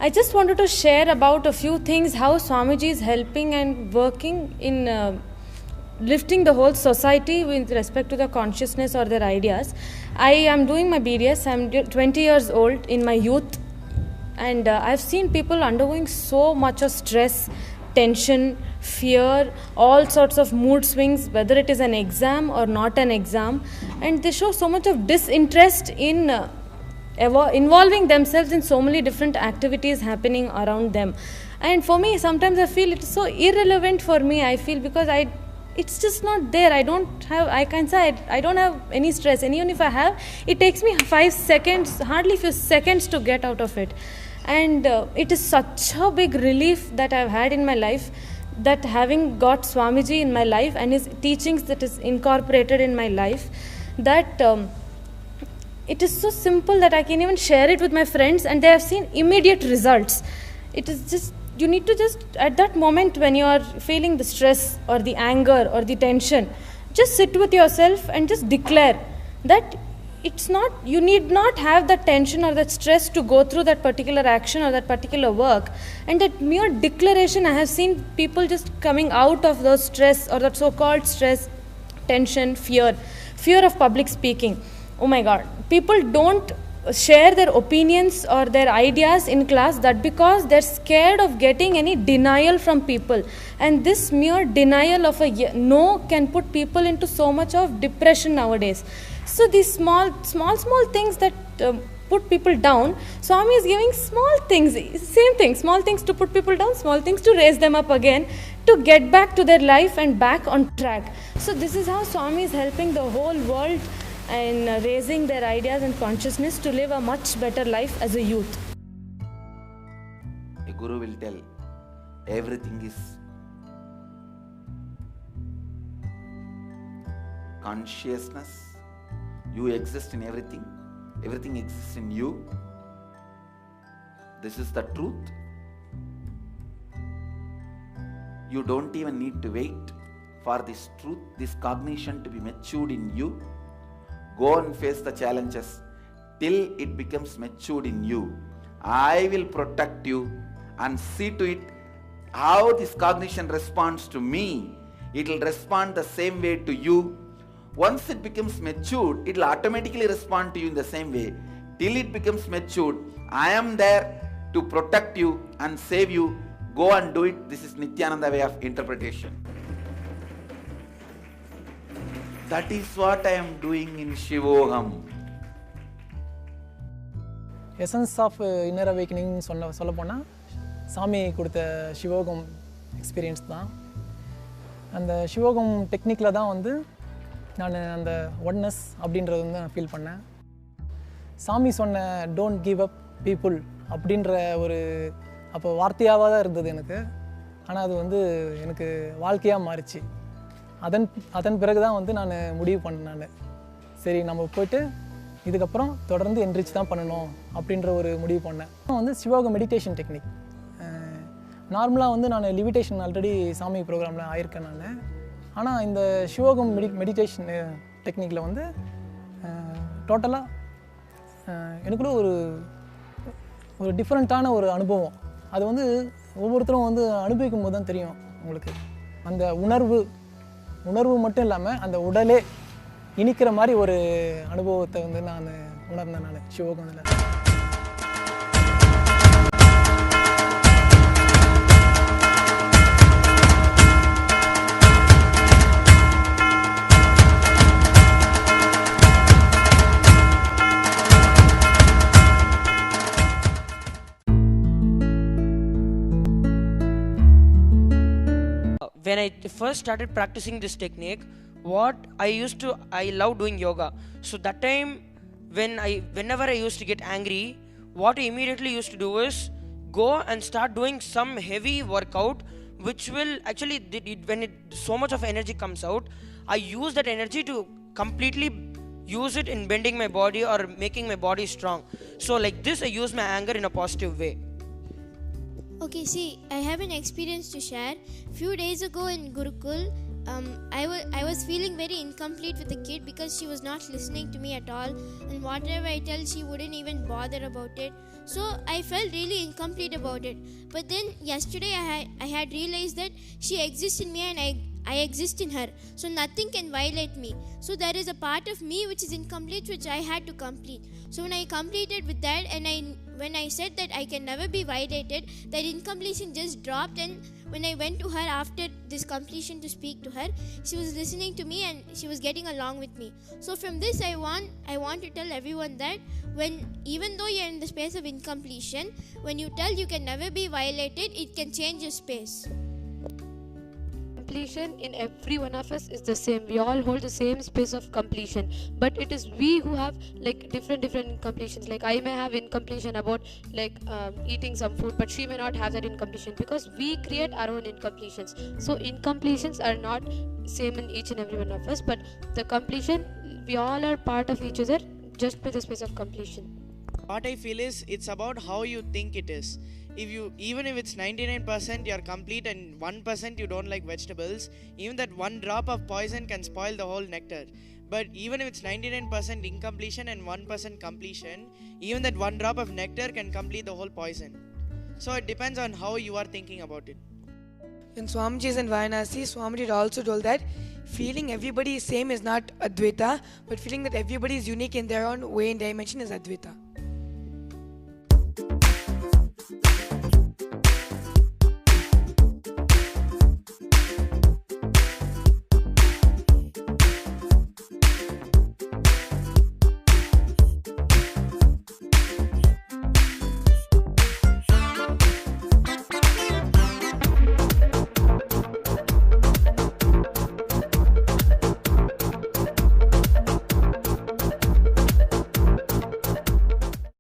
I just wanted to share about a few things how Swamiji is helping and working in lifting the whole society with respect to the consciousness or their ideas. I am doing my BDS. I'm 20 years old in my youth, and I've seen people undergoing so much of stress, tension, fear, all sorts of mood swings, whether it is an exam or not an exam, and they show so much of disinterest in involving themselves in so many different activities happening around them. And for me, sometimes I feel it's so irrelevant for me, I feel, because it's just not there. I don't have any stress, and even if I have, it takes me 5 seconds, hardly few seconds to get out of it. And it is such a big relief that I've had in my life, that having got Swamiji in my life and his teachings that is incorporated in my life, that it is so simple that I can even share it with my friends and they have seen immediate results. It is just, you need to just, at that moment when you are feeling the stress or the anger or the tension, just sit with yourself and just declare that it's not, you need not have that tension or that stress to go through that particular action or that particular work. And that mere declaration, I have seen people just coming out of those stress or that so-called stress, tension, fear of public speaking. Oh my God, people don't share their opinions or their ideas in class, that because they're scared of getting any denial from people. And this mere denial of a no can put people into so much of depression nowadays. So these small things that put people down, Swami is giving small things, same thing, small things to put people down, small things to raise them up again, to get back to their life and back on track. So this is how Swami is helping the whole world and raising their ideas and consciousness to live a much better life as a youth. A guru will tell everything is consciousness. You exist in everything. Everything exists in you. This is the truth. You don't even need to wait for this truth, this cognition to be matured in you. Go and face the challenges till it becomes matured in you. I will protect you and see to it how this cognition responds to me. It will respond the same way to you. Once it becomes matured, it will automatically respond to you in the same way. Till it becomes matured, I am there to protect you and save you. Go and do it. This is Nityananda way of interpretation. That is what I am doing in Shivoham. Essence of inner awakening சொல்ல போனா சாமி கொடுத்த சிவோகம் experience தான். அந்த சிவோகம் டெக்னிக்கில் தான் வந்து நான் அந்த ஒன்னஸ் அப்படின்றது வந்து நான் ஃபீல் பண்ணேன். சாமி சொன்ன டோன்ட் கிவ் அப் பீப்புள் அப்படின்ற ஒரு அப்போ வார்த்தையாக தான் இருந்தது எனக்கு. ஆனால் அது வந்து எனக்கு வாழ்க்கையாக மாறிச்சு. அதன் பிறகு தான் வந்து நான் முடிவு பண்ணேன், சரி நம்ம போய்ட்டு இதுக்கப்புறம் தொடர்ந்து என்ரிச் தான் பண்ணணும் அப்படின்ற ஒரு முடிவு பண்ணேன். வந்து சிவோக மெடிடேஷன் டெக்னிக். நார்மலாக வந்து நான் லிவிடேஷன் ஆல்ரெடி சாமி ப்ரோக்ராமில் ஆயிருக்கேன் நான். ஆனால் இந்த சிவோகம் மெடிடேஷன் டெக்னிக்கில் வந்து டோட்டலாக எனக்குள்ள ஒரு டிஃப்ரெண்ட்டான ஒரு அனுபவம். அது வந்து ஒவ்வொருத்தரும் வந்து அனுபவிக்கும் போது தான் தெரியும் உங்களுக்கு. அந்த உணர்வு மட்டும் இல்லாமல் அந்த உடலே இனிக்கிற மாதிரி ஒரு அனுபவத்தை வந்து நான் உணர்ந்தேன் நான் சிவோகமில். When I first started practicing this technique, I love doing yoga. So that time, whenever I used to get angry, what I immediately used to do is go and start doing some heavy workout, which will actually, so much of energy comes out, I use that energy to completely use it in bending my body or making my body strong. So like this, I use my anger in a positive way. Okay, see, I have an experience to share. Few days ago in Gurukul, I was feeling very incomplete with the kid because she was not listening to me at all, and whatever I tell, she wouldn't even bother about it. So I felt really incomplete about it. But then yesterday I had realized that she exists in me and I exist in her, so nothing can violate me. So there is a part of me which is incomplete, which I had to complete. So when I completed with that, and when I said that I can never be violated, that incompletion just dropped. And when I went to her after this completion to speak to her, she was listening to me and she was getting along with me. So from this, I want to tell everyone that even though you're in the space of incompletion, when you tell you can never be violated, it can change your space. Completion in every one of us is the same. We all hold the same space of completion, but it is we who have like different incompletions. Like I may have incompletion about like eating some food, but she may not have that incompletion because we create our own incompletions. So incompletions are not same in each and every one of us, but the completion, we all are part of each other just by the space of completion. What I feel is it's about how you think it is. Even if it's 99% you're complete and 1% you don't like vegetables, even that one drop of poison can spoil the whole nectar. But even if it's 99% incompletion and 1% completion, even that one drop of nectar can complete the whole poison. So it depends on how you are thinking about it. In Swamiji's and Varanasi, Swamiji also told that feeling everybody is same is not Advaita, but feeling that everybody is unique in their own way and dimension is Advaita.